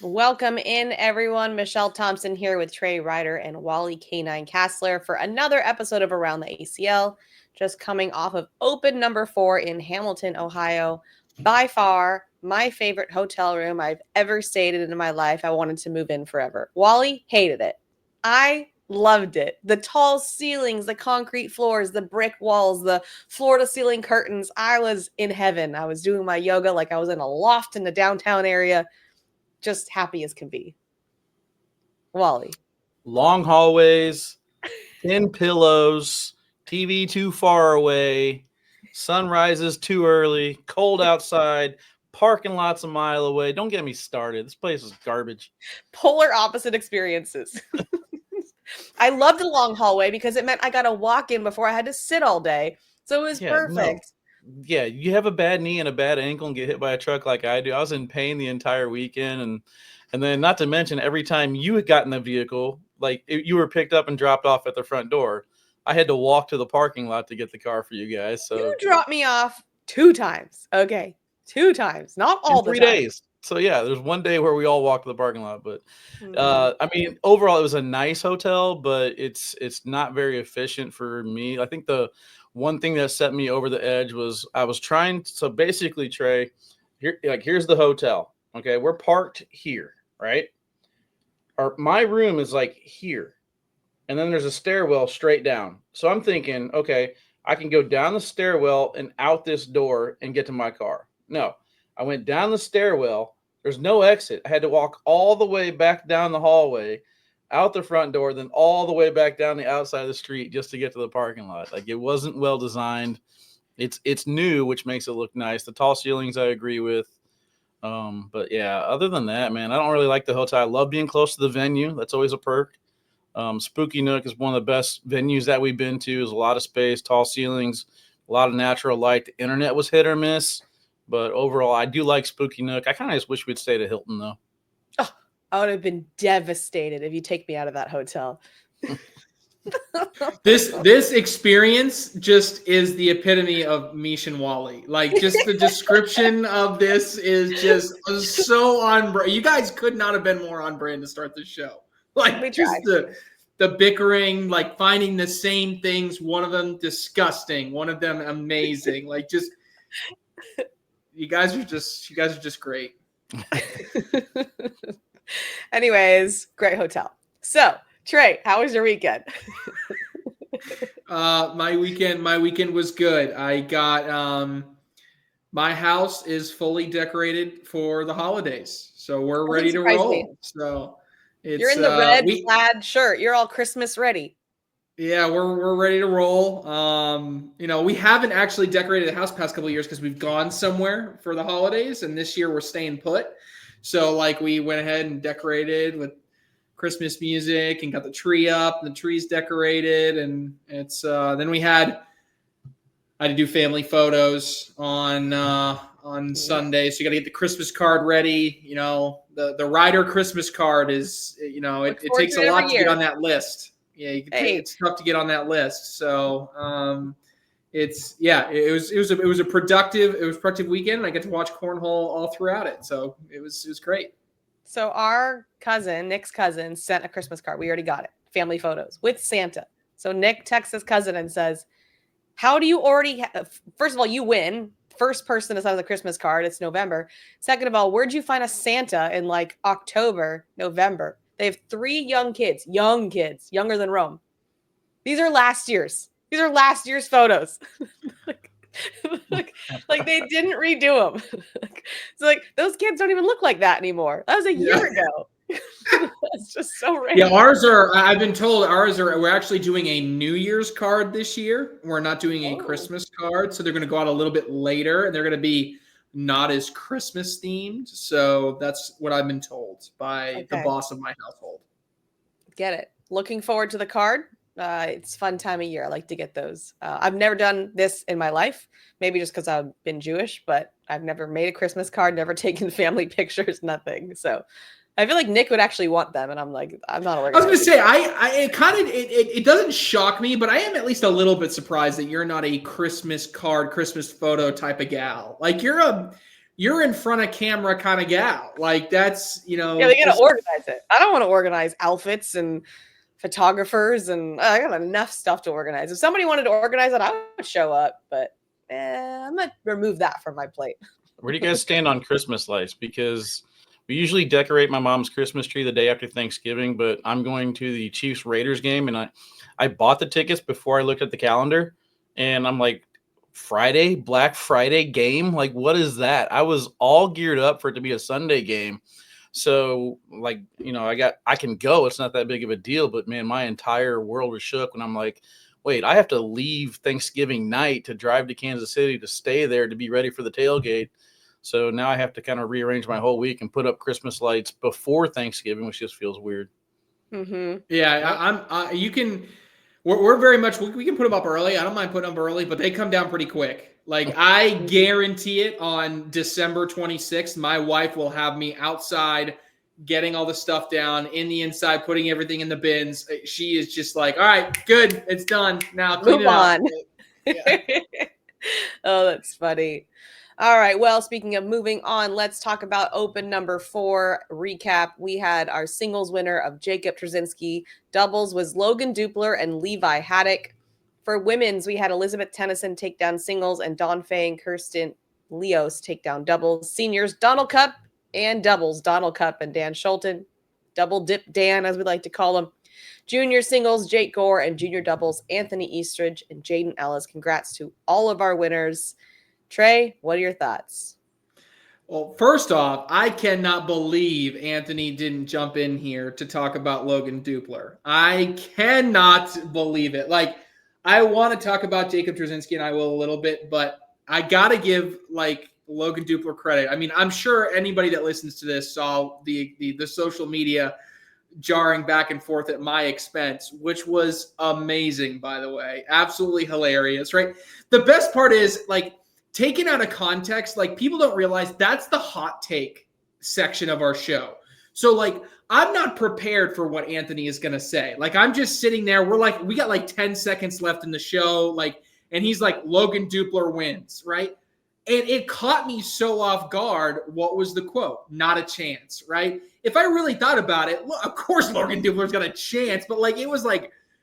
Welcome in, everyone. Michelle Thompson here with Trey Ryder and Wally K9 Castler for another episode of Around the ACL. Just coming off of open number 4 in Hamilton, Ohio. By far, my favorite hotel room I've ever stayed in my life. I wanted to move in forever. Wally hated it. I loved it. The tall ceilings, the concrete floors, the brick walls, the floor-to-ceiling curtains. I was in heaven. I was doing my yoga like I was in a loft in the downtown area. Just happy as can be. Wally. Long hallways, thin pillows, TV too far away, sunrises too early, cold outside, parking lots a mile away. Don't get me started. This place is garbage. Polar opposite experiences. I loved the long hallway because it meant I got to walk in before I had to sit all day. So it was perfect. Yeah, you have a bad knee and a bad ankle and get hit by a truck like I do. I was in pain the entire weekend, and then not to mention every time you had gotten the vehicle, like you were picked up and dropped off at the front door, I had to walk to the parking lot to get the car for you guys. So you dropped me off 2 times. Okay, 2 times, not all in the 3 time. days. So yeah, there's one day where we all walked to the parking lot, but I mean, overall it was a nice hotel, but it's not very efficient for me. I think the one thing that set me over the edge was I was trying. So basically, Trey, here's the hotel. Okay, we're parked here, right? My room is like here, and then there's a stairwell straight down. So I'm thinking, okay, I can go down the stairwell and out this door and get to my car. No, I went down the stairwell. There's no exit. I had to walk all the way back down the hallway, out the front door, then all the way back down the outside of the street just to get to the parking lot. Like, it wasn't well designed. It's new, which makes it look nice. The tall ceilings I agree with. But yeah, other than that, man, I don't really like the hotel. I love being close to the venue. That's always a perk. Spooky Nook is one of the best venues that we've been to. There's a lot of space, tall ceilings, a lot of natural light. The internet was hit or miss, but overall, I do like Spooky Nook. I kind of just wish we'd stayed at Hilton, though. Oh, I would have been devastated if you take me out of that hotel. This experience just is the epitome of Meesh and Wally. Like, just the description of this is just so on brand. You guys could not have been more on brand to start this show. Like, just the bickering, like finding the same things. One of them disgusting, one of them amazing. Like, just you guys are just great. Anyways, great hotel. So, Trey, how was your weekend? My weekend was good. I got my house is fully decorated for the holidays, so we're ready to roll. So you're in the red plaid shirt. You're all Christmas ready. Yeah, we're ready to roll. We haven't actually decorated the house past couple of years because we've gone somewhere for the holidays, and this year we're staying put. So like we went ahead and decorated with Christmas music and got the tree up, and the tree's decorated, and it's then I had to do family photos on Sunday, so you got to get the Christmas card ready. You know, the Ryder Christmas card is, it takes a lot to get on that list. Yeah, it's tough to get on that list. So it was a productive weekend. I get to watch cornhole all throughout it, so it was great. So our cousin, Nick's cousin, sent a Christmas card. We already got it. Family photos with Santa. So Nick texts his cousin and says, how do you already first of all, you win. First person to send the Christmas card. It's November. Second of all, where'd you find a Santa in like October, November? They have 3 young kids, younger than Rome. These are last year's photos. like they didn't redo them. So like those kids don't even look like that anymore. That was a year ago. It's just so random. Yeah, I've been told we're actually doing a New Year's card this year. We're not doing a Christmas card. So they're going to go out a little bit later, and they're going to be not as Christmas themed. So that's what I've been told by the boss of my household. Get it. Looking forward to the card. It's a fun time of year. I like to get those. I've never done this in my life, maybe just because I've been Jewish, but I've never made a Christmas card, never taken family pictures, nothing. So I feel like Nick would actually want them, and I'm like, I'm not aware. I was going to say, it doesn't shock me, but I am at least a little bit surprised that you're not a Christmas card, Christmas photo type of gal. Like, you're you're in front of camera kind of gal. Like that's, they gotta organize it. I don't want to organize outfits and photographers, and I got enough stuff to organize. If somebody wanted to organize it, I would show up, but I'm gonna remove that from my plate. Where do you guys stand on Christmas lights? Because we usually decorate my mom's Christmas tree the day after Thanksgiving, but I'm going to the Chiefs Raiders game, and I bought the tickets before I looked at the calendar, and I'm like, Friday, Black Friday game? Like, what is that? I was all geared up for it to be a Sunday game. So, like, I can go. It's not that big of a deal, but man, my entire world was shook when I'm like, wait, I have to leave Thanksgiving night to drive to Kansas City to stay there to be ready for the tailgate. So now I have to kind of rearrange my whole week and put up Christmas lights before Thanksgiving, which just feels weird. Mm-hmm. Yeah, you can. We're very much. We can put them up early. I don't mind putting them up early, but they come down pretty quick. Like I guarantee it. On December 26th, my wife will have me outside getting all the stuff down in the inside, putting everything in the bins. She is just like, all right, good, it's done. Now clean Move it up. on. Yeah. Oh, that's funny. All right. Well, speaking of moving on, let's talk about open number 4 recap. We had our singles winner of Jacob Trzinski. Doubles was Logan Dupler and Levi Haddock. For women's, we had Elizabeth Tennyson take down singles and Dawn Fay and Kirsten Leos take down doubles. Seniors, Donald Cup and doubles, Donald Cup and Dan Schulten. Double dip Dan, as we like to call him. Junior singles, Jake Gore, and junior doubles, Anthony Eastridge and Jaden Ellis. Congrats to all of our winners. Trey, what are your thoughts? Well, first off, I cannot believe Anthony didn't jump in here to talk about Logan Dupler. I cannot believe it. Like, I want to talk about Jacob Trzinski, and I will a little bit, but I got to give, Logan Dupler credit. I mean, I'm sure anybody that listens to this saw the social media jarring back and forth at my expense, which was amazing, by the way. Absolutely hilarious, right? The best part is, taken out of context, people don't realize that's the hot take section of our show. So, I'm not prepared for what Anthony is going to say. I'm just sitting there. We got 10 seconds left in the show. And he's like, Logan Dupler wins, right? And it caught me so off guard. What was the quote? Not a chance, right? If I really thought about it, of course Logan Dupler's got a chance, but it was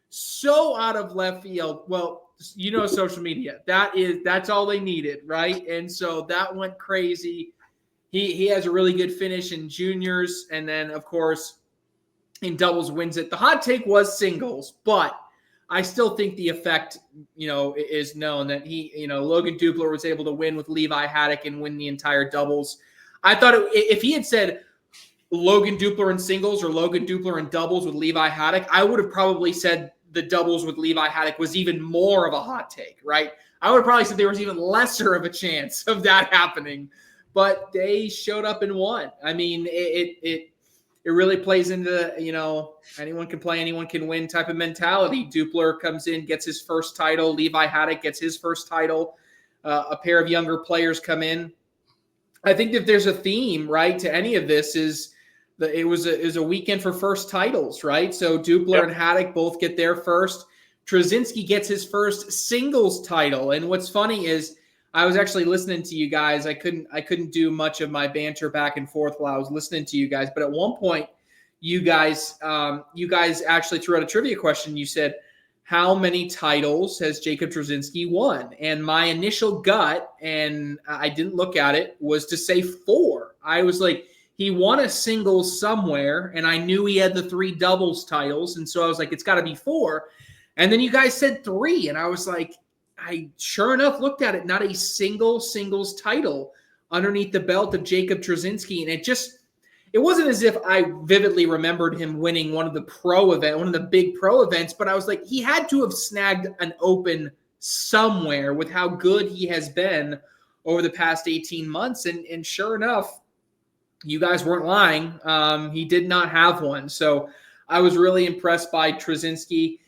so out of left field. Well, social media. That's all they needed, right? And so that went crazy. He has a really good finish in juniors, and then of course in doubles wins it. The hot take was singles, but I still think the effect, is known that Logan Dupler was able to win with Levi Haddock and win the entire doubles. I thought if he had said Logan Dupler in singles or Logan Dupler in doubles with Levi Haddock, I would have probably said the doubles with Levi Haddock was even more of a hot take, right? I would have probably said there was even lesser of a chance of that happening, but they showed up and won. I mean, it really plays into, anyone can play, anyone can win type of mentality. Dupler comes in, gets his first title. Levi Haddock gets his first title. A pair of younger players come in. I think if there's a theme, right, to any of this is it was a weekend for first titles, right? So Dupler and Haddock both get their first. Trzinski gets his first singles title. And what's funny is I was actually listening to you guys. I couldn't do much of my banter back and forth while I was listening to you guys. But at one point, you guys actually threw out a trivia question. You said, how many titles has Jacob Trzinski won? And my initial gut, and I didn't look at it, was to say 4. I was like, he won a singles somewhere, and I knew he had the 3 doubles titles. And so I was like, it's got to be 4. And then you guys said 3. And I was like, I sure enough looked at it, not a single singles title underneath the belt of Jacob Trzinski. And it wasn't as if I vividly remembered him winning one of the big pro events, but I was like, he had to have snagged an open somewhere with how good he has been over the past 18 months. And sure enough, you guys weren't lying. He did not have one. So I was really impressed by Trzinski.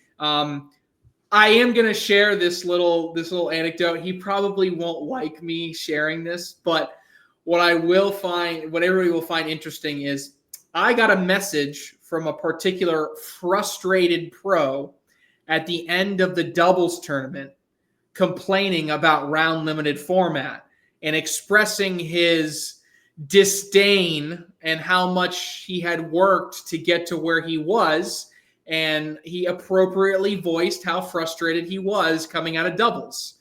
I am going to share this little anecdote. He probably won't like me sharing this, but what everybody will find interesting is I got a message from a particular frustrated pro at the end of the doubles tournament complaining about round limited format. and expressing his disdain and how much he had worked to get to where he was. And he appropriately voiced how frustrated he was coming out of doubles.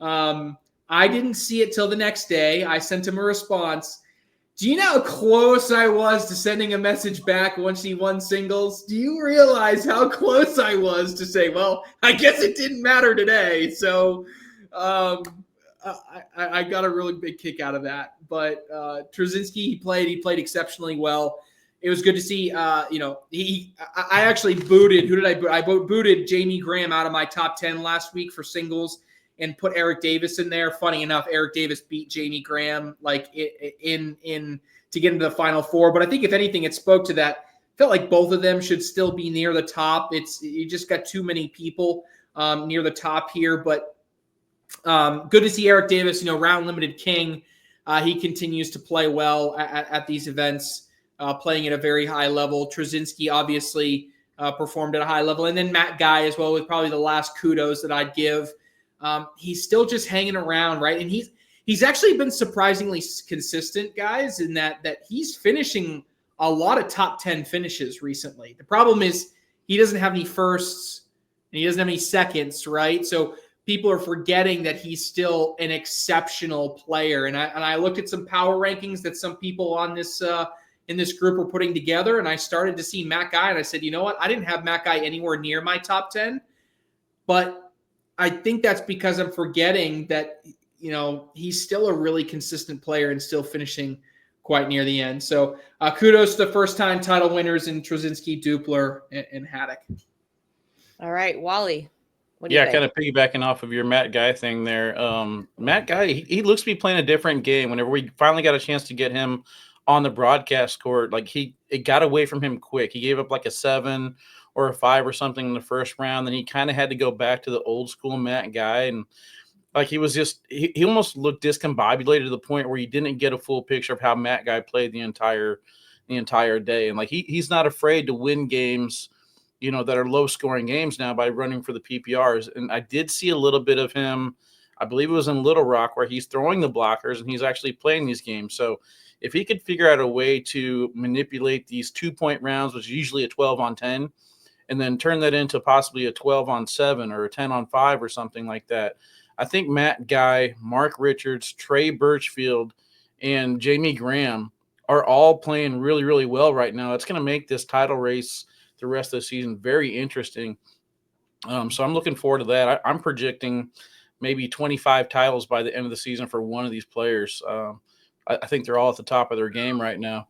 I didn't see it till the next day. I sent him a response. Do you know how close I was to sending a message back once he won singles? Do you realize how close I was to say, well, I guess it didn't matter today. So I got a really big kick out of that. But Trzinski, he played exceptionally well. It was good to see, I actually booted, who did I boot? I booted Jamie Graham out of my top 10 last week for singles and put Eric Davis in there. Funny enough, Eric Davis beat Jamie Graham in to get into the Final Four. But I think if anything, it spoke to that. Felt like both of them should still be near the top. You just got too many people near the top here. But good to see Eric Davis, round limited king. He continues to play well at these events, playing at a very high level. Trzinski obviously performed at a high level. And then Matt Guy as well, with probably the last kudos that I'd give. He's still just hanging around, right? And he's actually been surprisingly consistent, guys, in that he's finishing a lot of top 10 finishes recently. The problem is he doesn't have any firsts and he doesn't have any seconds, right? So people are forgetting that he's still an exceptional player. And I looked at some power rankings that some people on this in this group were putting together, and I started to see Matt Guy, and I said, you know what? I didn't have Matt Guy anywhere near my top 10, but I think that's because I'm forgetting that, he's still a really consistent player and still finishing quite near the end. So kudos to the first-time title winners in Trzinski, Dupler, and Haddock. All right, Wally. What do you think? Kind of piggybacking off of your Matt Guy thing there. Matt Guy, he looks to be playing a different game. Whenever we finally got a chance to get him on the broadcast court, it got away from him quick. He gave up like a 7 or a 5 or something in the first round. Then he kind of had to go back to the old school Matt Guy. And he was just, he almost looked discombobulated to the point where he didn't get a full picture of how Matt Guy played the entire day. And he's not afraid to win games, that are low scoring games now by running for the PPRs. And I did see a little bit of him. I believe it was in Little Rock where he's throwing the blockers and he's actually playing these games. So if he could figure out a way to manipulate these 2-point rounds, which is usually a 12-on-10, and then turn that into possibly a 12-on-7 or a 10-on-5 or something like that, I think Matt Guy, Mark Richards, Trey Birchfield, and Jamie Graham are all playing really, really well right now. It's going to make this title race the rest of the season very interesting. So I'm looking forward to that. I'm projecting maybe 25 titles by the end of the season for one of these players. I think they're all at the top of their game right now.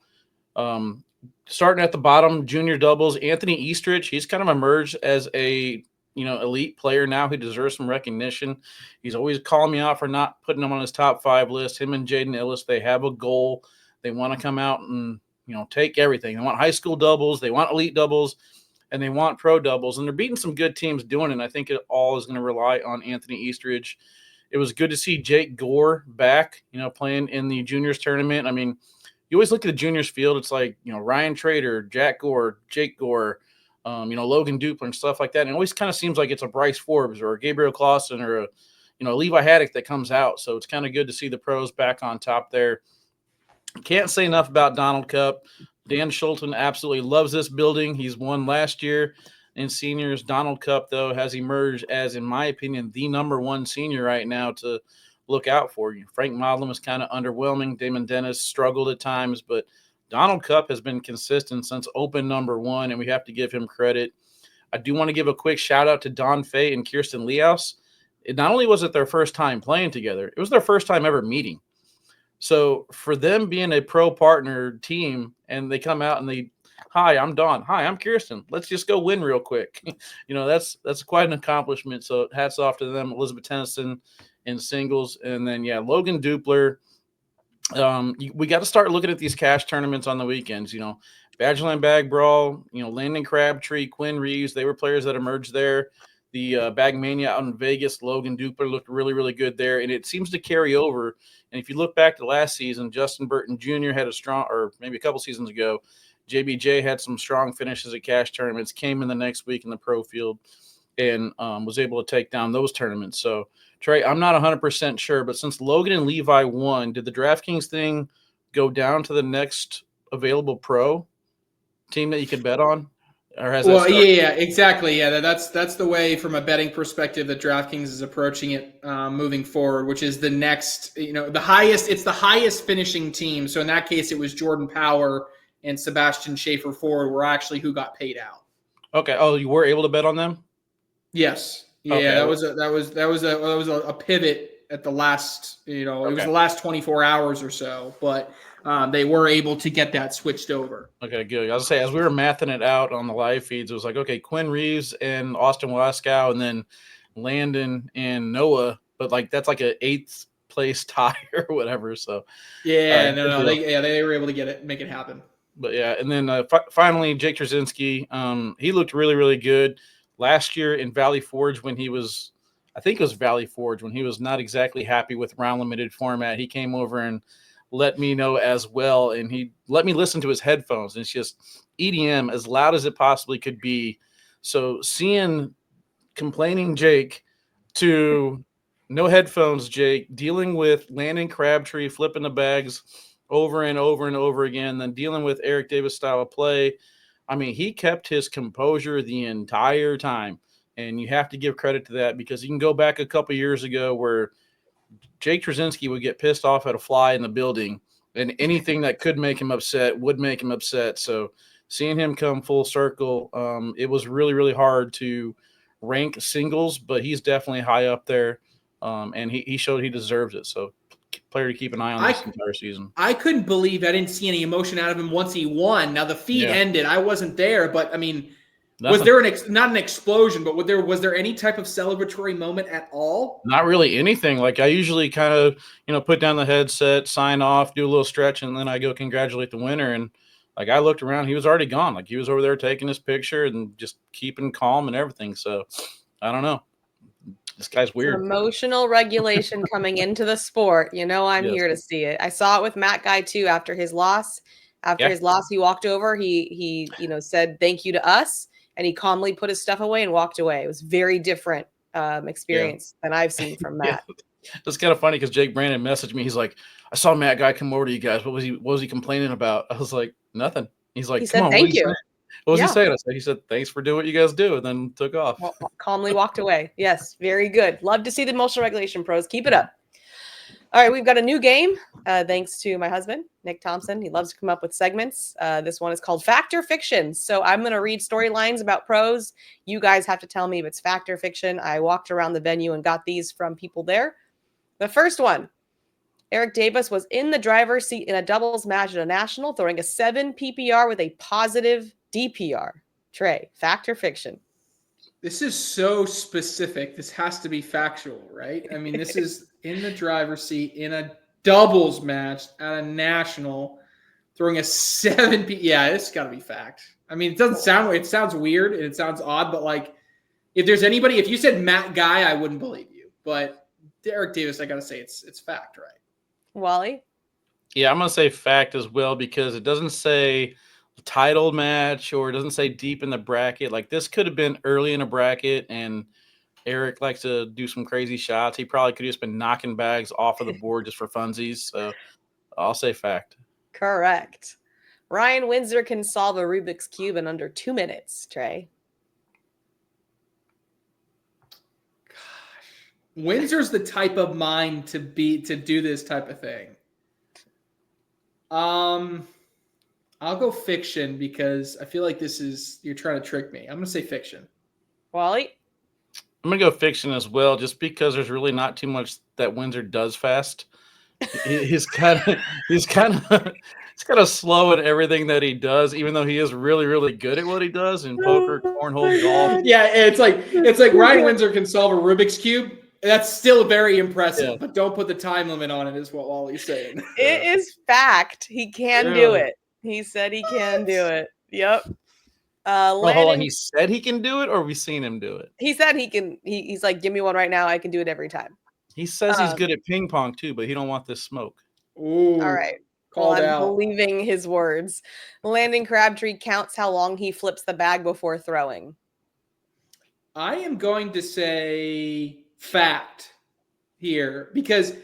Starting at the bottom, junior doubles, Anthony Eastridge, he's kind of emerged as a elite player now who deserves some recognition. He's always calling me out for not putting him on his top 5 list. Him and Jaden Ellis, they have a goal. They want to come out and take everything. They want high school doubles, they want elite doubles, and they want pro doubles. And they're beating some good teams doing it. And I think it all is going to rely on Anthony Eastridge. It was good to see Jake Gore back, playing in the juniors tournament. I mean, you always look at the juniors field. It's like, Ryan Trader, Jack Gore, Jake Gore, Logan Dupler and stuff like that. And it always kind of seems like it's a Bryce Forbes or a Gabriel Clausen or a Levi Haddock that comes out. So it's kind of good to see the pros back on top there. Can't say enough about Donald Cup. Dan Schulten absolutely loves this building. He's won last year in seniors. Donald Cup, though, has emerged as, in my opinion, the number 1 senior right now to look out for. Frank Modlin was kind of underwhelming. Damon Dennis struggled at times, but Donald Cup has been consistent since open number 1, and we have to give him credit. I do want to give a quick shout-out to Don Fay and Kirsten Leaus. Not only was it their first time playing together, it was their first time ever meeting. So for them being a pro partner team and they come out and hi, I'm Don. Hi, I'm Kirsten. Let's just go win real quick. That's quite an accomplishment. So hats off to them. Elizabeth Tennyson in singles. And then, Logan Dupler. We got to start looking at these cash tournaments on the weekends. Badgerland Bag Brawl, Landon Crabtree, Quinn Reeves, they were players that emerged there. The Bag Mania out in Vegas, Logan Dupler looked really, really good there. And it seems to carry over. And if you look back to last season, Justin Burton Jr. had a strong, or maybe a couple seasons ago, JBJ had some strong finishes at cash tournaments, came in the next week in the pro field. and was able to take down those tournaments. So, Trey, I'm not 100% sure, but since Logan and Levi won, did the DraftKings thing go down to the next available pro team that you could bet on? Or has that started? Yeah, exactly. Yeah, that's the way from a betting perspective that DraftKings is approaching it moving forward, which is the next, the highest. It's the highest finishing team. So in that case, it was Jordan Power and Sebastian Schaefer Ford were actually who got paid out. Okay. Oh, you were able to bet on them? Yes. Yeah, okay. that was a pivot at the last. It was the last 24 hours or so, but they were able to get that switched over. Okay, good. I was gonna say, as we were mathing it out on the live feeds, it was like, okay, Quinn Reeves and Austin Waskow, and then Landon and Noah, but like that's like an 8th place tie or whatever. So yeah, they were able to make it happen. But yeah, and then finally Jake Trzinski, he looked really, really good last year in Valley Forge when he was, I think it was Valley Forge when he was not exactly happy with round limited format. He came over and let me know as well, and he let me listen to his headphones, and it's just EDM as loud as it possibly could be. So seeing complaining Jake to no headphones Jake, dealing with Landon Crabtree flipping the bags over and over and over again, then dealing with Eric Davis style of play. I mean, he kept his composure the entire time, and you have to give credit to that because you can go back a couple years ago where Jake Trzinski would get pissed off at a fly in the building, and anything that could make him upset would make him upset. So seeing him come full circle, it was really, really hard to rank singles, but he's definitely high up there, and he showed he deserves it. So player to keep an eye on this entire season. I couldn't believe I didn't see any emotion out of him once he won. Now the feed ended. I wasn't there, but I mean, was there not an explosion, but was there any type of celebratory moment at all? Not really anything. Like I usually kind of, put down the headset, sign off, do a little stretch, and then I go congratulate the winner. And like I looked around, he was already gone. Like he was over there taking his picture and just keeping calm and everything. So I don't know. This guy's weird. Emotional regulation coming into the sport. I'm here to see it. I saw it with Matt Guy too after his loss. After his loss, he walked over. He said thank you to us, and he calmly put his stuff away and walked away. It was very different experience than I've seen from Matt. It's kind of funny because Jake Brandon messaged me. He's like, "I saw Matt Guy come over to you guys. What was he complaining about?" I was like, "Nothing." He's like, he said, "Thank you." What was he saying? He said, "Thanks for doing what you guys do," and then took off. Well, calmly walked away. Yes, very good. Love to see the emotional regulation pros. Keep it up. All right, we've got a new game thanks to my husband, Nick Thompson. He loves to come up with segments. This one is called Fact or Fiction. So I'm going to read storylines about pros. You guys have to tell me if it's fact or fiction. I walked around the venue and got these from people there. The first one, Eric Davis was in the driver's seat in a doubles match at a national, throwing a 7 PPR with a positive DPR. Trey, fact or fiction? This is so specific. This has to be factual, right? I mean, this is in the driver's seat in a doubles match at a national, throwing a 7 Yeah, it's got to be fact. I mean, it sounds weird and it sounds odd, but like, if you said Matt Guy, I wouldn't believe you. But Eric Davis, I got to say it's fact, right? Wally? Yeah, I'm going to say fact as well because it doesn't say title match or it doesn't say deep in the bracket. Like this could have been early in a bracket and Eric likes to do some crazy shots. He probably could have just been knocking bags off of the board just for funsies. So I'll say fact. Correct. Ryan Windsor can solve a Rubik's Cube in under 2 minutes, Trey. Windsor's the type of mind to do this type of thing. I'll go fiction because I feel like you're trying to trick me. I'm going to say fiction. Wally? I'm going to go fiction as well, just because there's really not too much that Windsor does fast. He's kind of slow at everything that he does, even though he is really, really good at what he does in poker, cornhole, golf. Yeah, it's like Ryan Windsor can solve a Rubik's Cube. That's still very impressive, but don't put the time limit on it, is what Wally's saying. It is fact. He can do it. He said he can do it. Yep. Hold on. He said he can do it, or we seen him do it? He said he can. He's like, give me one right now. I can do it every time. He says he's good at ping pong too, but he don't want this smoke. Ooh, all right. I'm believing his words. Landon Crabtree counts how long he flips the bag before throwing. I am going to say fact here because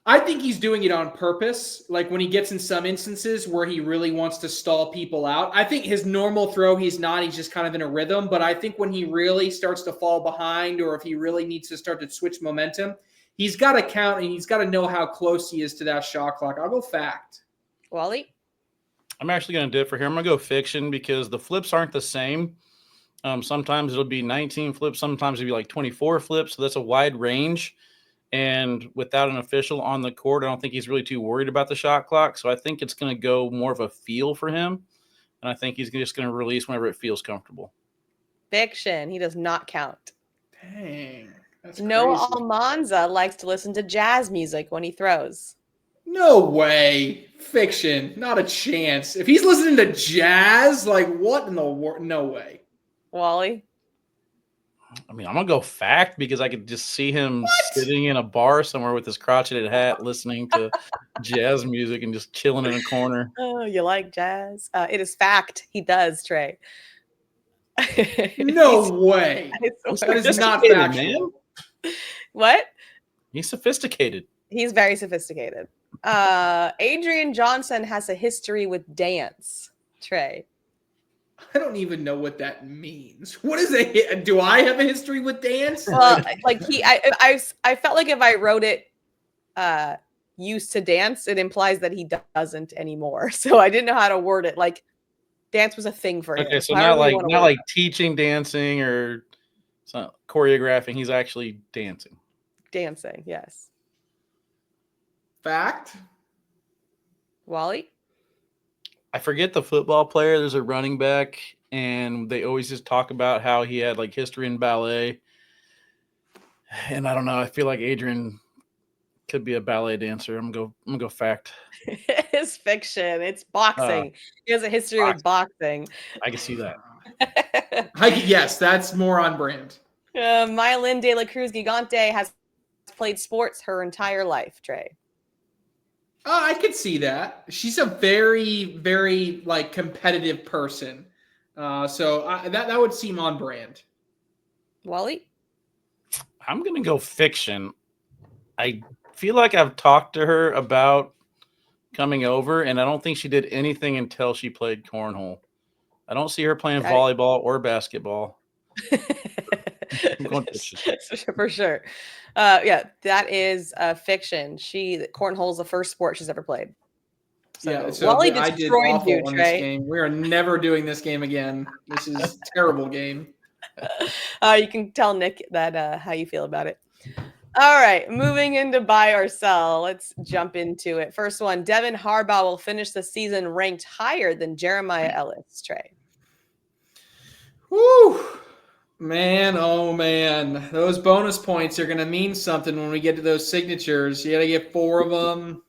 I think he's doing it on purpose. Like when he gets in some instances where he really wants to stall people out. I think his normal throw, he's not. He's just kind of in a rhythm. But I think when he really starts to fall behind or if he really needs to start to switch momentum, he's got to count and he's got to know how close he is to that shot clock. I'll go fact. Wally? I'm actually going to differ here. I'm going to go fiction because the flips aren't the same. Sometimes it'll be 19 flips. Sometimes it'll be like 24 flips. So that's a wide range. And without an official on the court, I don't think he's really too worried about the shot clock. So I think it's going to go more of a feel for him. And I think he's just going to release whenever it feels comfortable. Fiction. He does not count. Dang. That's Noah crazy. Almanza likes to listen to jazz music when he throws. No way. Fiction. Not a chance. If he's listening to jazz, like what in the world? No way. Wally? I mean, I'm going to go fact because I could just see him sitting in a bar somewhere with his crotcheted hat listening to jazz music and just chilling in a corner. Oh, you like jazz? It is fact. He does, Trey. No way. That is not factual. Man. What? He's sophisticated. He's very sophisticated. Adrian Johnson has a history with dance, Trey. I don't even know what that means. What is it? Do I have a history with dance? Well, I felt like if I wrote it used to dance, it implies that he doesn't anymore. So I didn't know how to word it. Like dance was a thing for him. Okay, so not like teaching dancing or choreographing. He's actually dancing. Dancing, yes. Fact. Wally? I forget the football player. There's a running back, and they always just talk about how he had like history in ballet. And I don't know. I feel like Adrian could be a ballet dancer. I'm gonna go fact. It's fiction. It's boxing. He has a history with boxing. I can see that. Yes, that's more on brand. Mylin De La Cruz Gigante has played sports her entire life, Trey. I could see that. She's a very, very like competitive person. So that would seem on brand. Wally? I'm going to go fiction. I feel like I've talked to her about coming over, and I don't think she did anything until she played cornhole. I don't see her playing volleyball or basketball. I'm going fiction. For sure. Yeah, that is fiction. Cornhole's the first sport she's ever played. So Wally destroyed you, Trey. This game. We are never doing this game again. This is a terrible game. You can tell Nick that how you feel about it. All right, moving into buy or sell. Let's jump into it. First one, Devin Harbaugh will finish the season ranked higher than Jeremiah Ellis, Trey. Woo! Man, oh man. Those bonus points are going to mean something when we get to those signatures. You got to get 4 of them.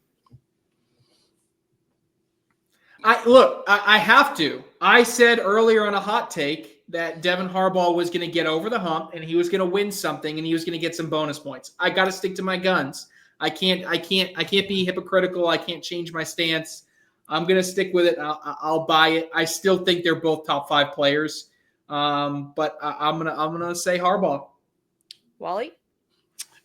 I have to. I said earlier on a hot take that Devin Harbaugh was going to get over the hump and he was going to win something and he was going to get some bonus points. I got to stick to my guns. I can't be hypocritical. I can't change my stance. I'm going to stick with it. I'll buy it. I still think they're both top 5 players. But I'm gonna say Harbaugh. Wally?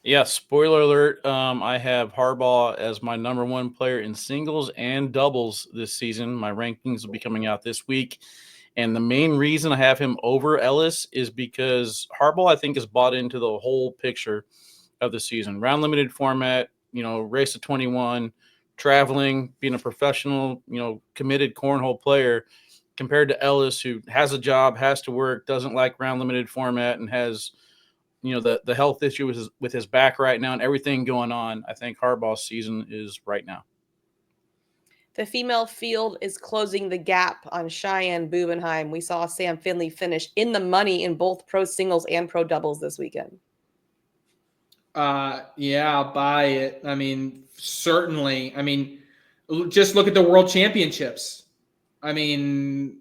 Yeah, spoiler alert. I have Harbaugh as my number 1 player in singles and doubles this season. My rankings will be coming out this week. And the main reason I have him over Ellis is because Harbaugh, I think, has bought into the whole picture of the season. Round limited format, race to 21, traveling, being a professional, committed cornhole player, compared to Ellis, who has a job, has to work, doesn't like round limited format, and has, the health issue with his back right now and everything going on. I think Harbaugh's season is right now. The female field is closing the gap on Cheyenne Bubenheim. We saw Sam Finley finish in the money in both pro singles and pro doubles this weekend. Yeah, I'll buy it. I mean, certainly. I mean, just look at the world championships. I mean,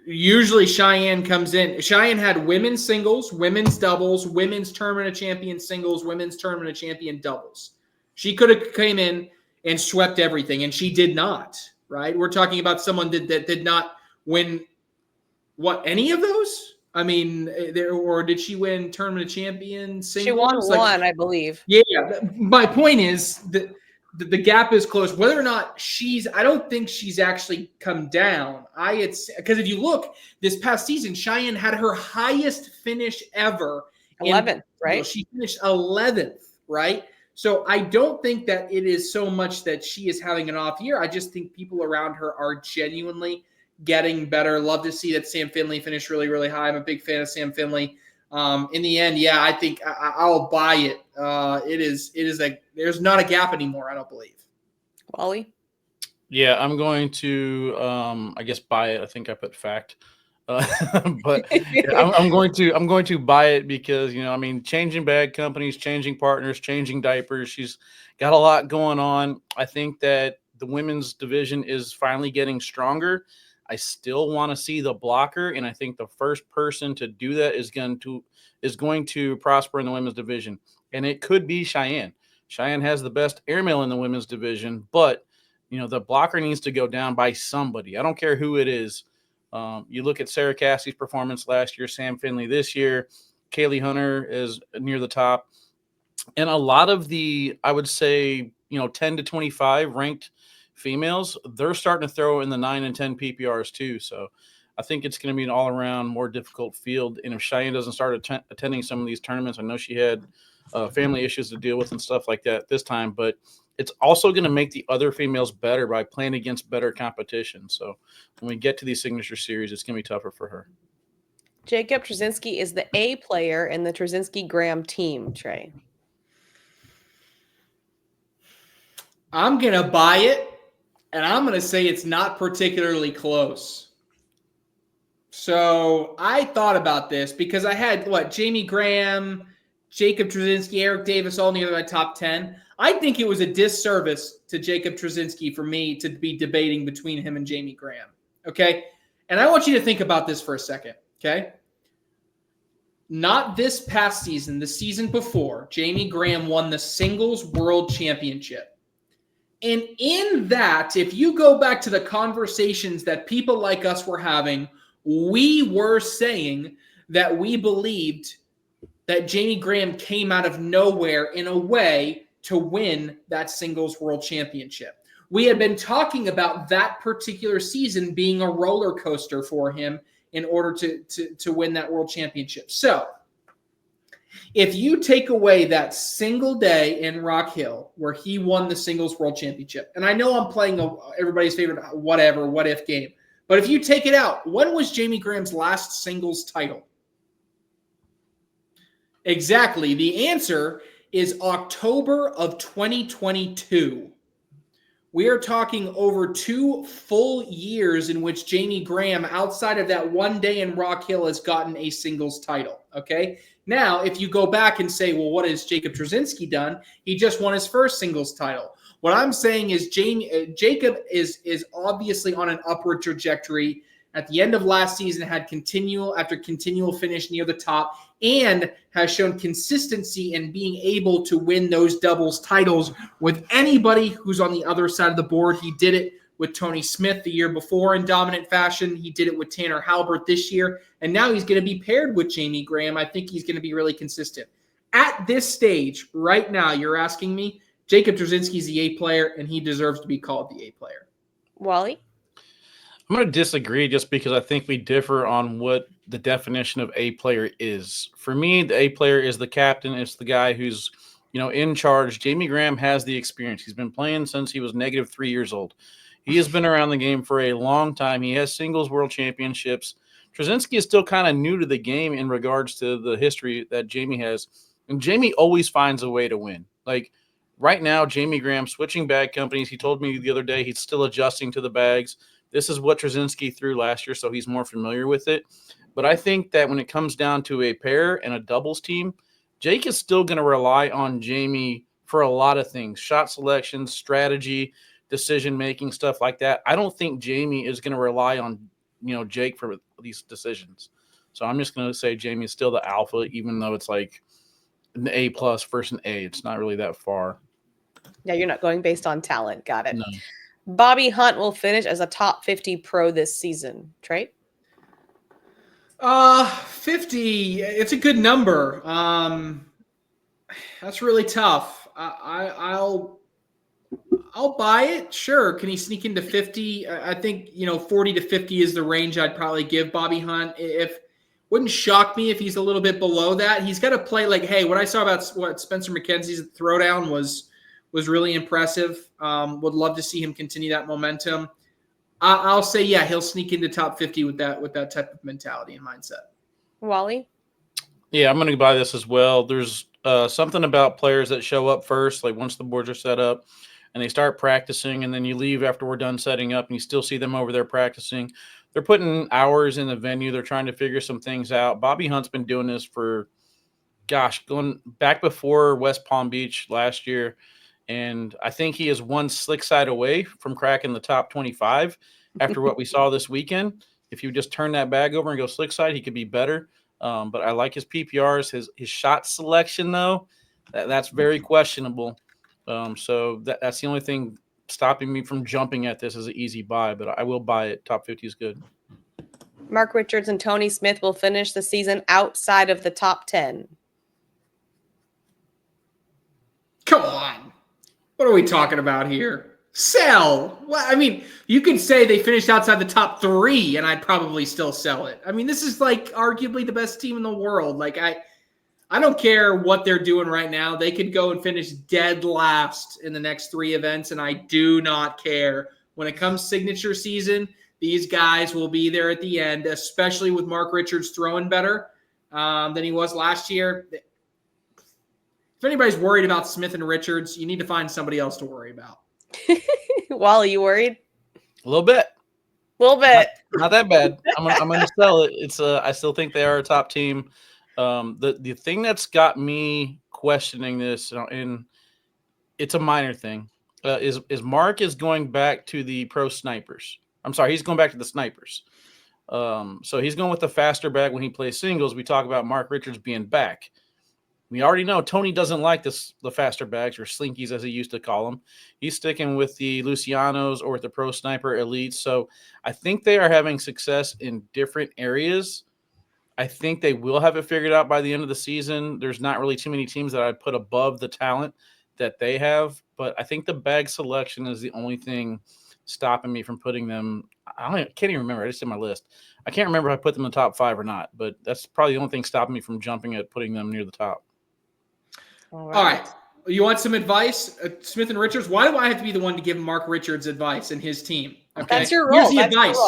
usually Cheyenne comes in. Cheyenne had women's singles, women's doubles, women's tournament of champions singles, women's tournament of champion doubles. She could have came in and swept everything, and she did not, right? We're talking about someone that did not win, any of those? I mean, or did she win Tournament of Champions singles? She won one, I believe. Yeah. My point is that the gap is close. Whether or not I don't think she's actually come down. Because if you look this past season, Cheyenne had her highest finish ever. 11th, right? She finished 11th, right? So I don't think that it is so much that she is having an off year. I just think people around her are genuinely getting better. Love to see that Sam Finley finished really, really high. I'm a big fan of Sam Finley. In the end, yeah, I think I'll buy it. There's not a gap anymore, I don't believe. Wally? Yeah, I'm going to, I guess, buy it. I think I put fact. But yeah, I'm going to buy it because, changing bag companies, changing partners, changing diapers. She's got a lot going on. I think that the women's division is finally getting stronger. I still want to see the blocker, and I think the first person to do that is going to prosper in the women's division, and it could be Cheyenne. Cheyenne has the best airmail in the women's division, but the blocker needs to go down by somebody. I don't care who it is. You look at Sarah Cassie's performance last year, Sam Finley this year, Kaylee Hunter is near the top, and a lot of the, I would say, 10 to 25 ranked females, they're starting to throw in the 9 and 10 PPRs too. So I think it's going to be an all-around more difficult field. And if Cheyenne doesn't start attending some of these tournaments, I know she had family issues to deal with and stuff like that this time, but it's also going to make the other females better by playing against better competition. So when we get to these signature series, it's going to be tougher for her. Jacob Trzinski is the A player in the Trzinski-Graham team, Trey. I'm going to buy it, and I'm going to say it's not particularly close. So I thought about this because I had, Jamie Graham, Jacob Trzinski, Eric Davis, all near my top 10. I think it was a disservice to Jacob Trzinski for me to be debating between him and Jamie Graham. Okay? And I want you to think about this for a second. Okay? Not this past season, the season before, Jamie Graham won the singles world championship. And in that, if you go back to the conversations that people like us were having, we were saying that we believed that Jamie Graham came out of nowhere in a way to win that singles world championship. We had been talking about that particular season being a roller coaster for him in order to win that world championship. So if you take away that single day in Rock Hill where he won the singles world championship, and I know I'm playing everybody's favorite what if game, but if you take it out, when was Jamie Graham's last singles title? Exactly. The answer is October of 2022. We are talking over 2 full years in which Jamie Graham, outside of that one day in Rock Hill, has gotten a singles title. Okay? Now, if you go back and say, well, what has Jacob Trzinski done? He just won his first singles title. What I'm saying is Jacob is obviously on an upward trajectory. At the end of last season, had continual finish near the top and has shown consistency in being able to win those doubles titles with anybody who's on the other side of the board. He did it with Tony Smith the year before in dominant fashion. He did it with Tanner Halbert this year, and now he's going to be paired with Jamie Graham. I think he's going to be really consistent. At this stage, right now, you're asking me, Jacob Trzinski is the A player, and he deserves to be called the A player. Wally? I'm going to disagree just because I think we differ on what the definition of A player is. For me, the A player is the captain. It's the guy who's, in charge. Jamie Graham has the experience. He's been playing since he was -3 years old. He has been around the game for a long time. He has singles world championships. Trzinski is still kind of new to the game in regards to the history that Jamie has. And Jamie always finds a way to win. Like right now, Jamie Graham switching bag companies. He told me the other day he's still adjusting to the bags. This is what Trzinski threw last year, so he's more familiar with it. But I think that when it comes down to a pair and a doubles team, Jake is still going to rely on Jamie for a lot of things, shot selection, strategy, decision-making, stuff like that. I don't think Jamie is going to rely on, Jake for these decisions. So I'm just going to say Jamie is still the alpha, even though it's like an A+ versus an A. It's not really that far. Yeah, you're not going based on talent. Got it. No. Bobby Hunt will finish as a top 50 pro this season. Trey? 50. It's a good number. That's really tough. I'll buy it. Sure. Can he sneak into 50? I think 40 to 50 is the range I'd probably give Bobby Hunt. Wouldn't shock me if he's a little bit below that. He's got to play like, hey, what I saw about what Spencer McKenzie's throwdown was really impressive. Would love to see him continue that momentum. I'll say, yeah, he'll sneak into top 50 with that type of mentality and mindset. Wally? Yeah, I'm going to buy this as well. There's something about players that show up first, like once the boards are set up and they start practicing, and then you leave after we're done setting up and you still see them over there practicing. They're putting hours in the venue. They're trying to figure some things out. Bobby Hunt's been doing this for, going back before West Palm Beach last year. And I think he is one slick side away from cracking the top 25 after what we saw this weekend. If you just turn that bag over and go slick side, he could be better. But I like his PPRs. His shot selection, though, that's very questionable. So that's the only thing stopping me from jumping at this as an easy buy. But I will buy it. Top 50 is good. Mark Richards and Tony Smith will finish the season outside of the top 10. Come on. What are we talking about here? Sell. Well, I mean, you could say they finished outside the top 3, and I'd probably still sell it. I mean, this is like arguably the best team in the world. Like, I don't care what they're doing right now. They could go and finish dead last in the next 3 events, and I do not care. When it comes signature season, these guys will be there at the end, especially with Mark Richards throwing better than he was last year. If anybody's worried about Smith and Richards, you need to find somebody else to worry about. Wally, you worried? A little bit. A little bit. Not that bad. I'm gonna sell it. It's I still think they are a top team. The thing that's got me questioning this, and it's a minor thing, is Mark is going back to the pro snipers. I'm sorry, he's going back to the snipers. So he's going with the faster bag when he plays singles. We talk about Mark Richards being back. We already know Tony doesn't like the faster bags, or slinkies as he used to call them. He's sticking with the Lucianos or with the pro sniper elites. So I think they are having success in different areas. I think they will have it figured out by the end of the season. There's not really too many teams that I'd put above the talent that they have, but I think the bag selection is the only thing stopping me from putting them. Can't even remember. I just did my list. I can't remember if I put them in the top 5 or not, but that's probably the only thing stopping me from jumping at putting them near the top. All right. You want some advice? Smith and Richards? Why do I have to be the one to give Mark Richards advice and his team? Okay. That's your role. Here's the advice.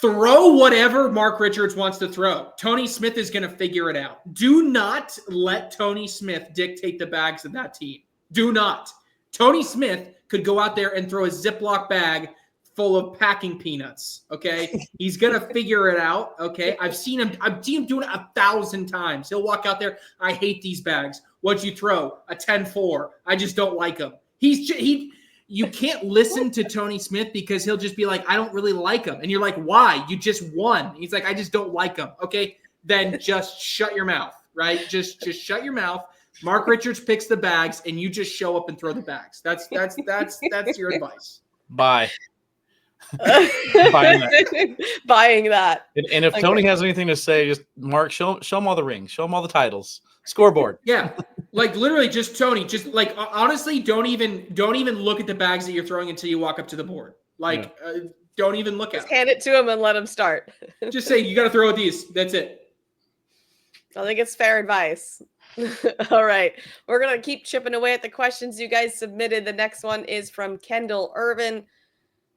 Throw whatever Mark Richards wants to throw. Tony Smith is going to figure it out. Do not let Tony Smith dictate the bags of that team. Do not. Tony Smith could go out there and throw a Ziploc bag full of packing peanuts. Okay. He's going to figure it out. Okay. I've seen him doing it 1,000 times. He'll walk out there. I hate these bags. What'd you throw? A 10-4. I just don't like him. You can't listen to Tony Smith because he'll just be like, I don't really like him. And you're like, why? You just won. He's like, I just don't like him. Okay. Then just shut your mouth, right? Just shut your mouth. Mark Richards picks the bags and you just show up and throw the bags. That's your advice. Bye. Buying that. And if Tony has anything to say, just Mark, show him all the rings, show him all the titles, scoreboard. Yeah, like literally, just Tony. Just like honestly, don't even look at the bags that you're throwing until you walk up to the board. Like, don't even look at Just them. hand it to him and let him start. Just say you got to throw with these. That's it. I think it's fair advice. All right, we're gonna keep chipping away at the questions you guys submitted. The next one is from Kendall Irvin.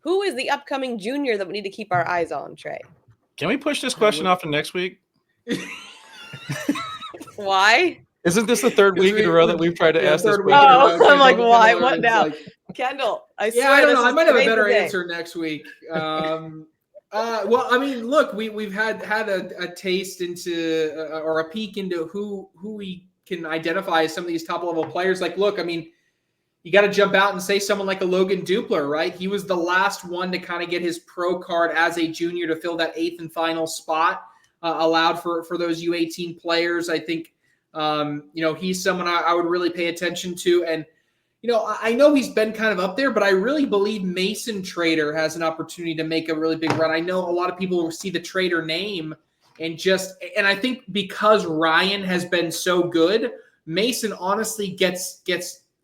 Who is the upcoming junior that we need to keep our eyes on, Trey? Can we push this question off to next week? Why? Isn't this the third week in a row that we've tried to ask this question? Oh, I'm like, why? What now? Like, Kendall, I swear. Yeah, I don't know. I might have a better answer next week. Well, I mean, look, we've had a taste into or a peek into who we can identify as some of these top level players. Like, look, I mean, you got to jump out and say someone like a Logan Dupler, right? He was the last one to kind of get his pro card as a junior to fill that 8th and final spot allowed for those U18 players. I think, he's someone I would really pay attention to. And, I know he's been kind of up there, but I really believe Mason Trader has an opportunity to make a really big run. I know a lot of people will see the Trader name and I think because Ryan has been so good, Mason honestly gets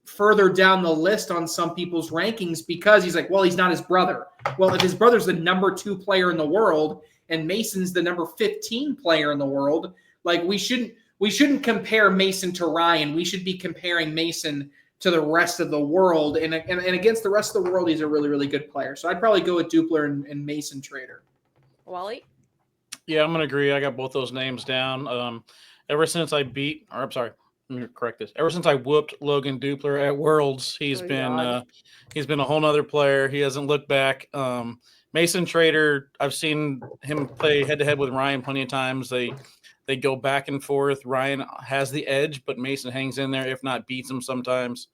further down the list on some people's rankings because he's like, well, he's not his brother. Well, if his brother's the number 2 player in the world and Mason's the number 15 player in the world, like we shouldn't compare Mason to Ryan. We should be comparing Mason to the rest of the world. And against the rest of the world, he's a really, really good player. So I'd probably go with Dupler and Mason Trader. Wally? Yeah, I'm going to agree. I got both those names down. Ever since I let me correct this. Ever since I whooped Logan Dupler at Worlds, he's been a whole nother player. He hasn't looked back. Mason Trader, I've seen him play head-to-head with Ryan plenty of times. They go back and forth. Ryan has the edge, but Mason hangs in there, if not beats him sometimes.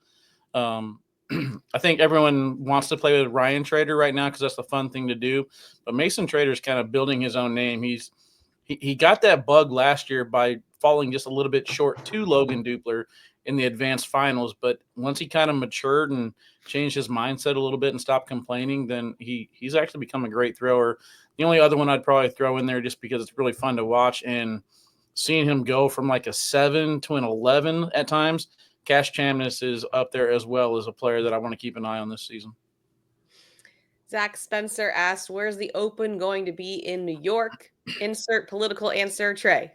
I think everyone wants to play with Ryan Trader right now because that's the fun thing to do. But Mason Trader is kind of building his own name. He got that bug last year by falling just a little bit short to Logan Dupler in the advanced finals. But once he kind of matured and changed his mindset a little bit and stopped complaining, then he's actually become a great thrower. The only other one I'd probably throw in there just because it's really fun to watch and seeing him go from like a 7 to an 11 at times. Cash Chamness is up there as well as a player that I want to keep an eye on this season. Zach Spencer asked, where's the Open going to be in New York? Insert political answer, Trey.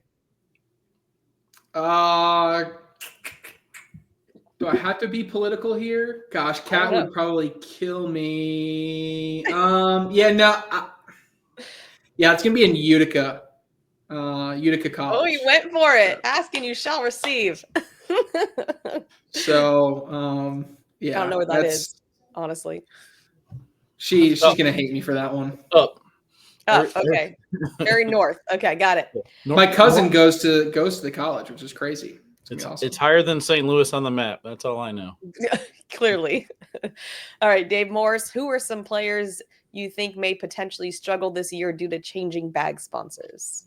Do I have to be political here? Gosh, Kat would probably kill me. Yeah, it's gonna be in Utica, Utica College. Oh, you went for it. Ask and you shall receive. So, yeah, I don't know what that is, honestly. She's gonna hate me for that one. Oh, okay. Very north. Okay, got it. My cousin goes to the college, which is crazy. It's higher than St. Louis on the map. That's all I know. Clearly. All right, Dave Morse, who are some players you think may potentially struggle this year due to changing bag sponsors?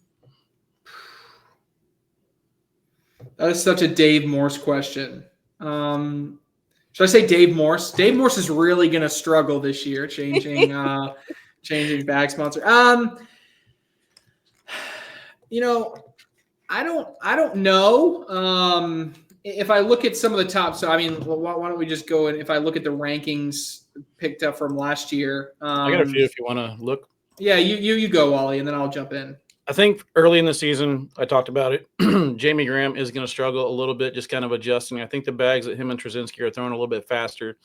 That is such a Dave Morse question. Should I say Dave Morse? Dave Morse is really going to struggle this year changing bag sponsor. I don't know. If I look at some of the top, so I mean, why don't we just go and if I look at the rankings picked up from last year, I got a few if you want to look. Yeah, you go, Wally, and then I'll jump in. I think early in the season, I talked about it. Jamie Graham is going to struggle a little bit, just kind of adjusting. I think the bags that him and Trzinski are throwing a little bit faster.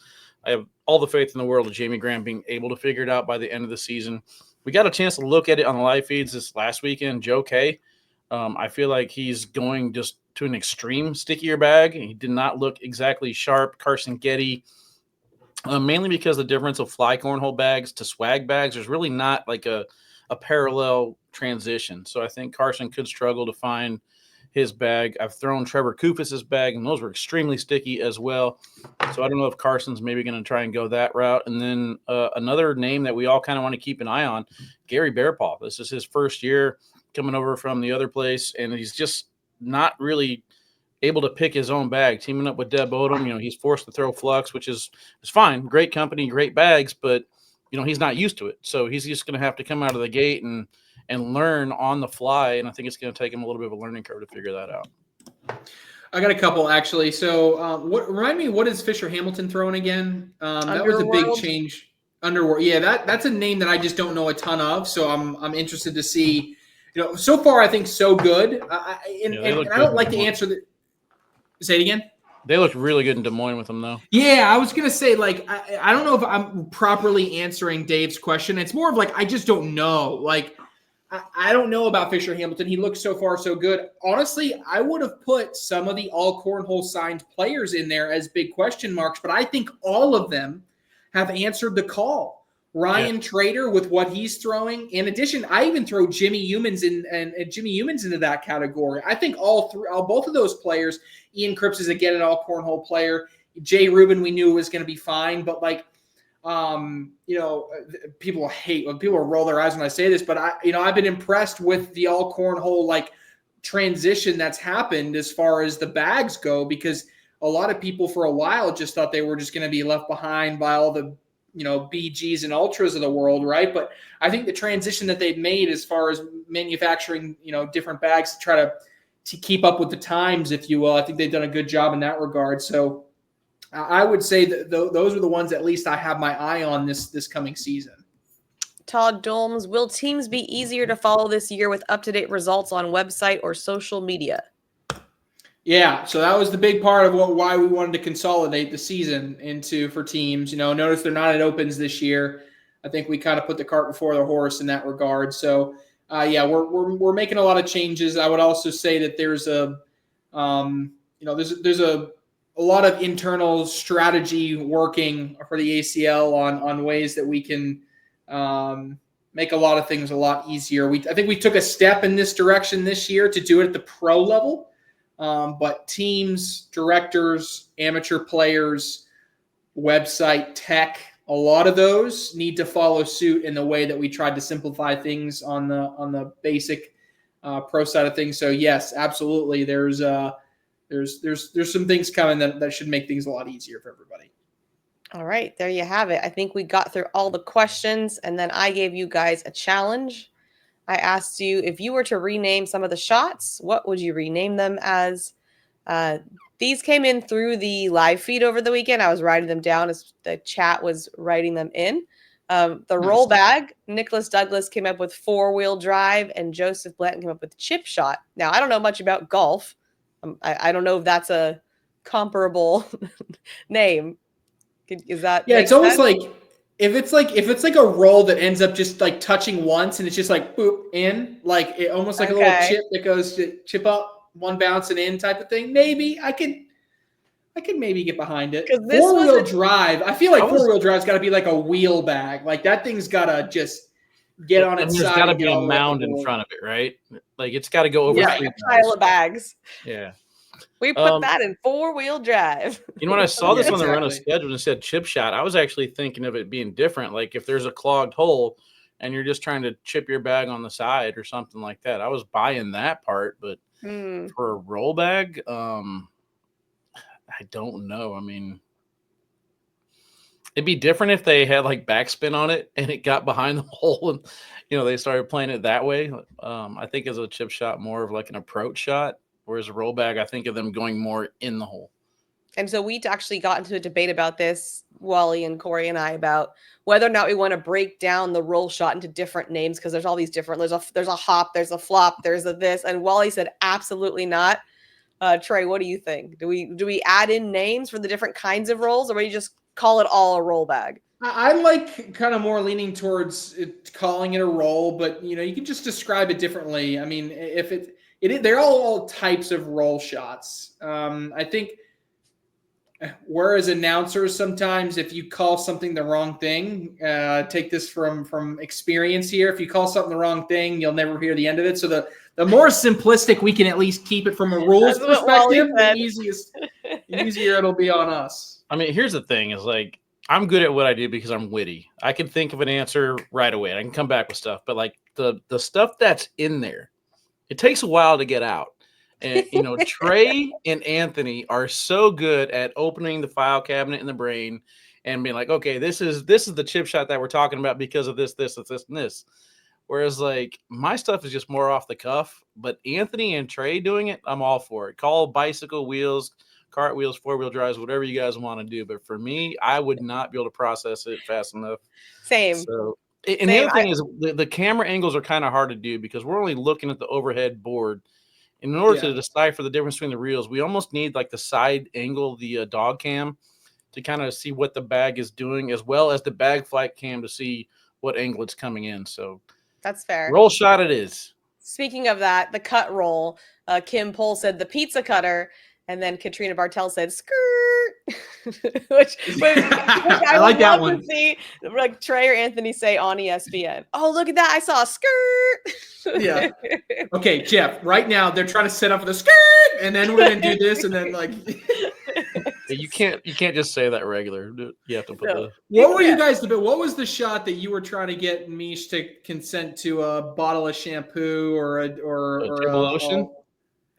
I have all the faith in the world of Jamie Graham being able to figure it out by the end of the season. We got a chance to look at it on the live feeds this last weekend. Joe K, I feel like he's going just to an extreme stickier bag. He did not look exactly sharp. Carson Getty, mainly because the difference of fly cornhole bags to swag bags, there's really not like a parallel transition. So I think Carson could struggle to find his bag. I've thrown Trevor Kufis' bag, and those were extremely sticky as well. So I don't know if Carson's maybe going to try and go that route. And then another name that we all kind of want to keep an eye on, Gary Bearpaw. This is his first year coming over from the other place, and he's just not really able to pick his own bag. Teaming up with Deb Odom, he's forced to throw Flux, which is fine. Great company, great bags, but he's not used to it. So he's just going to have to come out of the gate and learn on the fly. And I think it's going to take him a little bit of a learning curve to figure that out. I got a couple actually. So remind me, what is Fisher Hamilton throwing again? That was a big change. Underworld. Yeah, that's a name that I just don't know a ton of. So I'm interested to see, so far I think so good. And I don't like to answer that. Say it again. They looked really good in Des Moines with them, though. Yeah, I was going to say, I don't know if I'm properly answering Dave's question. It's more of I just don't know. I don't know about Fisher Hamilton. He looks so far so good. Honestly, I would have put some of the all cornhole signed players in there as big question marks, but I think all of them have answered the call. Ryan Trader with what he's throwing. In addition, I even throw Jimmy Humans into that category. I think both of those players. Ian Cripps is again an all cornhole player. Jay Rubin we knew was going to be fine, but people hate when people roll their eyes when I say this, but I've been impressed with the all cornhole transition that's happened as far as the bags go, because a lot of people for a while just thought they were just going to be left behind by all the BGs and ultras of the world, right? But I think the transition that they've made as far as manufacturing, different bags to try to keep up with the times, if you will, I think they've done a good job in that regard. So I would say that those are the ones at least I have my eye on this coming season. Todd Dolms, will teams be easier to follow this year with up-to-date results on website or social media? Yeah, so that was the big part of why we wanted to consolidate the season for teams. Notice they're not at opens this year. I think we kind of put the cart before the horse in that regard. So, we're making a lot of changes. I would also say that there's there's a lot of internal strategy working for the ACL on ways that we can make a lot of things a lot easier. I think we took a step in this direction this year to do it at the pro level. But teams, directors, amateur players, website, tech, a lot of those need to follow suit in the way that we tried to simplify things on the basic pro side of things. So yes, absolutely. There's some things coming that should make things a lot easier for everybody. All right, there you have it. I think we got through all the questions, and then I gave you guys a challenge. I asked you if you were to rename some of the shots, what would you rename them as? These came in through the live feed over the weekend. I was writing them down as the chat was writing them in. The roll bag, Nicholas Douglas came up with 4-wheel drive, and Joseph Blanton came up with chip shot. Now, I don't know much about golf. I don't know if that's a comparable name. Is that? Yeah, it's almost like if it's like a roll that ends up just like touching once and it's just like boop in, like it almost like a little chip that goes to chip up, one bounce and in type of thing. Maybe I could maybe get behind it. 4-wheel drive. I feel like 4-wheel drive's got to be like a wheel bag. Like that thing's got to just get on its side. There's got to be a mound in front of it, right? Like it's got to go over a pile of bags. Yeah. We put that in 4-wheel drive. When I saw this on the run of schedule and it said chip shot, I was actually thinking of it being different. Like if there's a clogged hole and you're just trying to chip your bag on the side or something like that. I was buying that part, but for a roll bag, I don't know. I mean, it'd be different if they had like backspin on it and it got behind the hole and, they started playing it that way. I think as a chip shot, more of like an approach shot. Whereas a roll bag, I think of them going more in the hole. And so we actually got into a debate about this, Wally and Corey and I, about whether or not we want to break down the roll shot into different names because there's all these different. There's a hop, there's a flop, there's a this, and Wally said absolutely not. Trey, what do you think? Do we add in names for the different kinds of rolls, or do we just call it all a roll bag? I like kind of more leaning towards calling it a roll, but you can just describe it differently. I mean, they're all types of roll shots. I think whereas announcers sometimes, if you call something the wrong thing, take this from experience here. If you call something the wrong thing, you'll never hear the end of it. So the more simplistic we can at least keep it from a rules perspective, the easier it'll be on us. I mean, here's the thing: is like I'm good at what I do because I'm witty. I can think of an answer right away. I can come back with stuff, but like the stuff that's in there. It takes a while to get out. And, Trey and Anthony are so good at opening the file cabinet in the brain and being like, okay, this is the chip shot that we're talking about because of this, and this. Whereas, like, my stuff is just more off the cuff. But Anthony and Trey doing it, I'm all for it. Call bicycle wheels, cart wheels, 4-wheel drives, whatever you guys want to do. But for me, I would not be able to process it fast enough. Same. So, and the other thing is the camera angles are kind of hard to do because we're only looking at the overhead board. In order to decipher the difference between the reels, we almost need like the side angle, the dog cam, to kind of see what the bag is doing, as well as the bag flight cam to see what angle it's coming in. So that's fair. Roll shot it is. Speaking of that, the cut roll, Kim Pohl said the pizza cutter, and then Katrina Bartel said skirt, which I like that one. To see like Trey or Anthony say on ESPN. Oh, look at that! I saw a skirt. Yeah. Okay, Jeff. Right now they're trying to set up for the skirt, and then we're gonna do this, and then like. You can't just say that regular. You have to put the. What were you guys? What was the shot that you were trying to get Meesh to consent to a bottle of shampoo or a tube of lotion?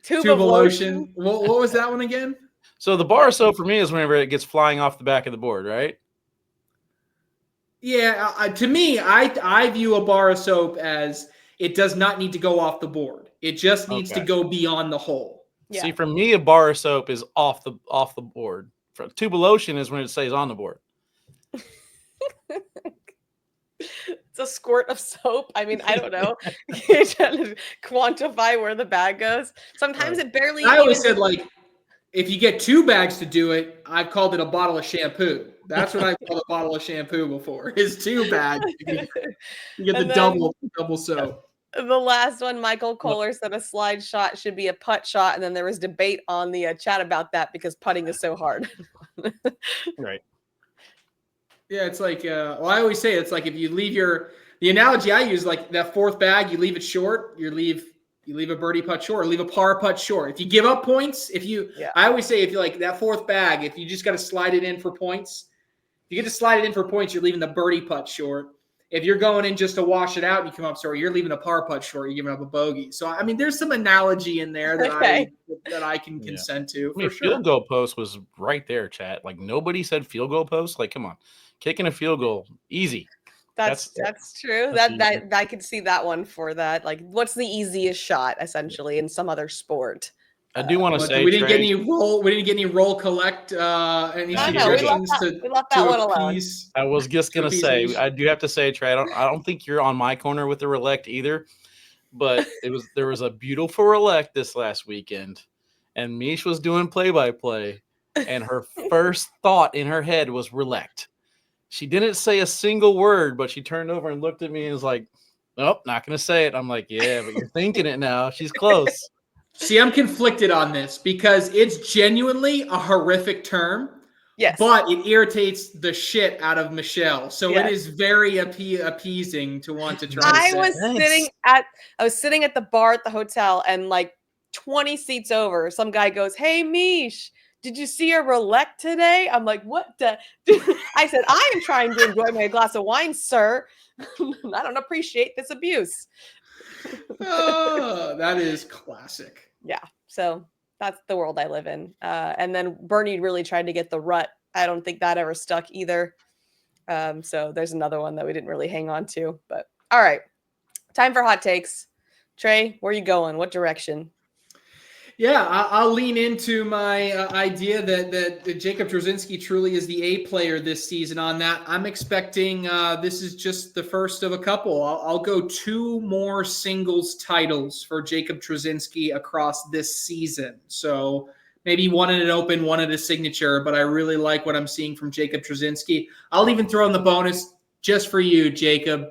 Tube of lotion. What was that one again? So the bar soap for me is whenever it gets flying off the back of the board, right? Yeah, to me, I view a bar of soap as it does not need to go off the board. It just needs to go beyond the hole. Yeah. See, for me, a bar of soap is off the board. For tube of lotion is when it stays on the board. It's a squirt of soap. I mean, I don't know. You're trying to quantify where the bag goes. Sometimes it barely. I always said, like, if you get 2 bags to do it, I've called it a bottle of shampoo. That's what I've called a bottle of shampoo before. Is 2 bags. You get the double soap. The last one, Michael Kohler said a slide shot should be a putt shot, and then there was debate on the chat about that because putting is so hard. Right. Yeah, it's like, well, I always say it's like if you leave the analogy I use, like that 4th bag, you leave it short, you leave a birdie putt short, or leave a par putt short. If you give up points, I always say if you like that 4th bag, if you just got to slide it in for points, if you get to slide it in for points, you're leaving the birdie putt short. If you're going in just to wash it out and you come up short, you're leaving a par putt short, you're giving up a bogey. So, I mean, there's some analogy in there that I can consent to. I mean, for sure. Field goal post was right there, chat. Like, nobody said field goal post. Like, come on. Kicking a field goal, easy. That's true. That I could see that one for that. Like, what's the easiest shot, essentially, in some other sport? I do want to say we didn't get any roll. We didn't get any roll collect. Any suggestions we left that one alone. I was just gonna say, I do have to say, Trey, I don't think you're on my corner with the relect either. But there was a beautiful relect this last weekend, and Meesh was doing play-by-play, and her first thought in her head was relect. She didn't say a single word, but she turned over and looked at me and was like, "Nope, not gonna say it." I'm like, "Yeah, but you're thinking it now. She's close." See, I'm conflicted on this because it's genuinely a horrific term. Yes. But it irritates the shit out of Michelle. So it is very appeasing to want to try I was sitting at the bar at the hotel, and like 20 seats over, some guy goes, "Hey, Meesh, did you see a relect today?" I'm like, "What the?" I said, "I am trying to enjoy my glass of wine, sir. I don't appreciate this abuse." Oh, that is classic. Yeah. So that's the world I live in. And then Bernie really tried to get the rut. I don't think that ever stuck either. So there's another one that we didn't really hang on to. But all right. Time for hot takes. Trey, where are you going? What direction? Yeah, I'll lean into my idea that Jacob Trzinski truly is the A player this season. On that, I'm expecting this is just the first of a couple. I'll go 2 more singles titles for Jacob Trzinski across this season. So maybe one at an Open, one at a Signature, but I really like what I'm seeing from Jacob Trzinski. I'll even throw in the bonus just for you, Jacob.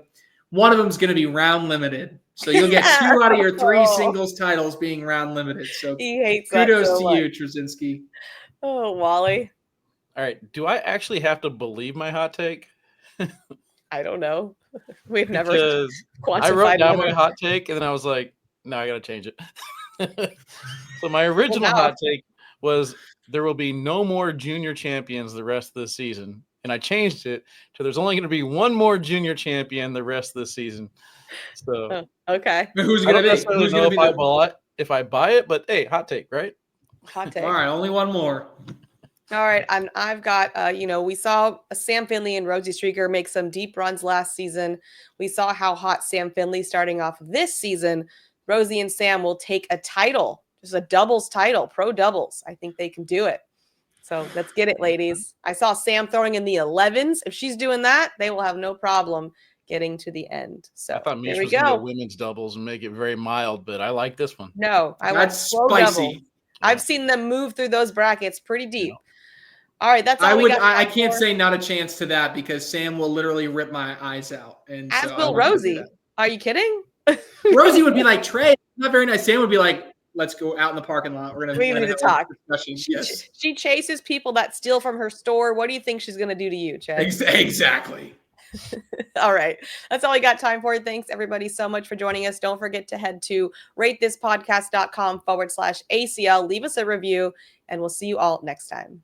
One of them is going to be round limited. So you'll get 2 out of your 3 singles titles being round limited. So kudos to you, Trzinski. Oh, Wally. All right. Do I actually have to believe my hot take? I don't know. We've never quantified. I wrote down my hot take, and then I was like, no, I got to change it. So my original hot take was there will be no more junior champions the rest of the season. And I changed it to there's only going to be 1 more junior champion the rest of the season. So okay, who's going to be? Who's going to be? If I buy it, but hey, hot take, right? Hot take. All right, only 1 more. All right, I've got. We saw Sam Finley and Rosie Streaker make some deep runs last season. We saw how hot Sam Finley starting off this season. Rosie and Sam will take a title, just a doubles title, pro doubles. I think they can do it. So let's get it, ladies. I saw Sam throwing in the 11s. If she's doing that, they will have no problem getting to the end. So I thought Meesh was going to go women's doubles and make it very mild, but I like this one. No, that's spicy. Double. I've seen them move through those brackets pretty deep. All right, that's all I can't say not a chance to that because Sam will literally rip my eyes out. And as will Rosie. Are you kidding? Rosie would be like, Trey, not very nice. Sam would be like, let's go out in the parking lot. We need to talk. Yes. She chases people that steal from her store. What do you think she's going to do to you, Chad? Exactly. All right. That's all we got time for. Thanks, everybody, so much for joining us. Don't forget to head to ratethispodcast.com/ACL. Leave us a review, and we'll see you all next time.